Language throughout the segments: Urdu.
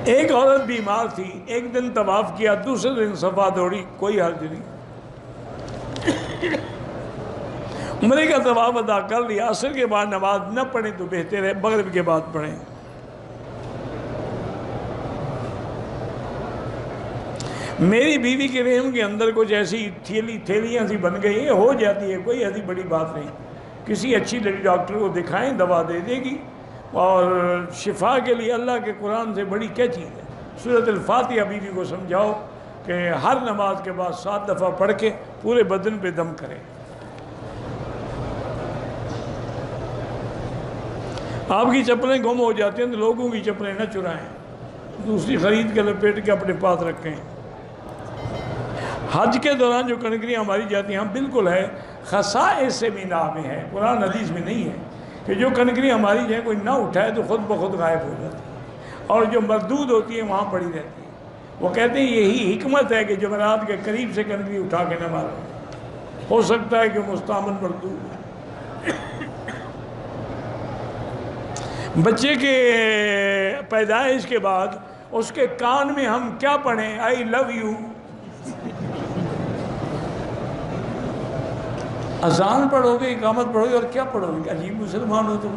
ایک عورت بیمار تھی، ایک دن طواف کیا، دوسرے دن صفا دوڑی، کوئی حرج نہیں، عمرے کا طواف ادا کر لیا، عصر کے بعد نماز نہ پڑھیں تو بہتر ہے، مغرب کے بعد پڑھیں۔ میری بیوی کے رحم کے اندر کچھ ایسی تھیلیاں سی بن گئی ہیں، ہو جاتی ہے، کوئی ایسی بڑی بات نہیں، کسی اچھی لڑی ڈاکٹر کو دکھائیں، دوا دے دے گی، اور شفا کے لیے اللہ کے قرآن سے بڑی کیا چیز ہے۔ سورۃ الفاتحہ بیوی کو سمجھاؤ کہ ہر نماز کے بعد 7 دفعہ پڑھ کے پورے بدن پہ دم کرے۔ آپ کی چپلیں گم ہو جاتی ہیں تو لوگوں کی چپلیں نہ چرائیں، دوسری خرید کے لپیٹ کے اپنے پاس رکھیں۔ حج کے دوران جو کنکریاں ماری جاتی ہیں، ہم بالکل ہے، خصائص سے بھی نام ہے، قرآن حدیث میں نہیں ہے کہ جو کنکریاں ماری جائیں کوئی نہ اٹھائے تو خود بخود غائب ہو جاتی ہے، اور جو مردود ہوتی ہے وہاں پڑی رہتی ہے۔ وہ کہتے ہیں یہی حکمت ہے کہ جمعرات کے قریب سے کنکری اٹھا کے نہ مارے، ہو سکتا ہے کہ مستعمل مردود ہے۔ بچے کے پیدائش کے بعد اس کے کان میں ہم کیا پڑھیں؟ آئی لو یو۔ اذان پڑھو گے، اقامت پڑھو گے، اور کیا پڑھو گے؟ عجیب مسلمان ہو تم۔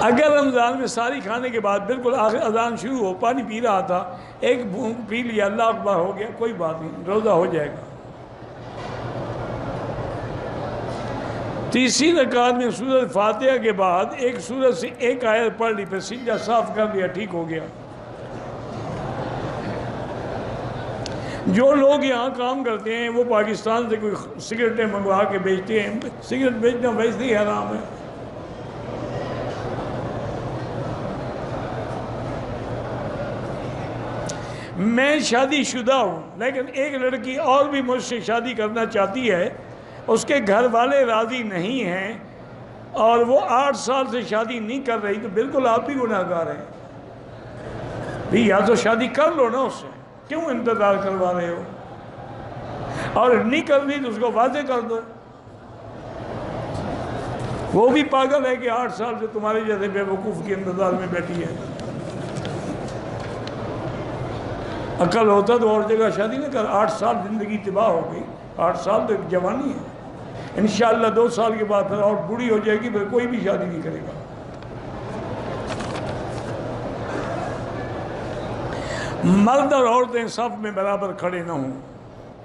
اگر رمضان میں ساری کھانے کے بعد بالکل آخر اذان شروع ہو، پانی پی رہا تھا، ایک بھونک پی لیا، اللہ اکبر ہو گیا، کوئی بات نہیں، روزہ ہو جائے گا۔ تیسری رکعت میں سورۃ فاتحہ کے بعد ایک سورت سے ایک آیت پڑھ لی، پھر سجدہ صاف کر لیا، ٹھیک ہو گیا۔ جو لوگ یہاں کام کرتے ہیں وہ پاکستان سے کوئی سگریٹیں منگوا کے بیچتے ہیں، سگریٹ بیچنا ویسے ہی حرام ہے۔ میں شادی شدہ ہوں، لیکن ایک لڑکی اور بھی مجھ سے شادی کرنا چاہتی ہے، اس کے گھر والے راضی نہیں ہیں، اور وہ 8 سال سے شادی نہیں کر رہی، تو بالکل آپ بھی گناہ گار ہیں۔ بھی یا تو شادی کر لو نا اس سے، کیوں انتظار کروا رہے ہو؟ اور نہیں کرنی تو اس کو واضح کر دو۔ وہ بھی پاگل ہے کہ 8 سال سے تمہارے جیسے بے وقوف کے انتظار میں بیٹھی ہے۔ عقل ہوتا تو اور جگہ شادی نہ کر، 8 سال زندگی تباہ ہو گئی، 8 سال تو ایک جوانی ہے، انشاءاللہ 2 سال کے بعد پھر اور بوڑھی ہو جائے گی، پھر کوئی بھی شادی نہیں کرے گا۔ مرد اور عورتیں صف میں برابر کھڑے نہ ہوں،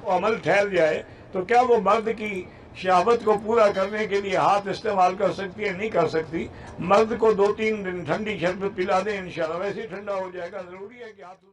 وہ عمل ٹھہر جائے تو کیا وہ مرد کی شہوت کو پورا کرنے کے لیے ہاتھ استعمال کر سکتی ہے؟ نہیں کر سکتی۔ مرد کو 2-3 دن ٹھنڈی شربت پلا دیں، انشاءاللہ ویسے ہی ٹھنڈا ہو جائے گا، ضروری ہے کہ ہاتھ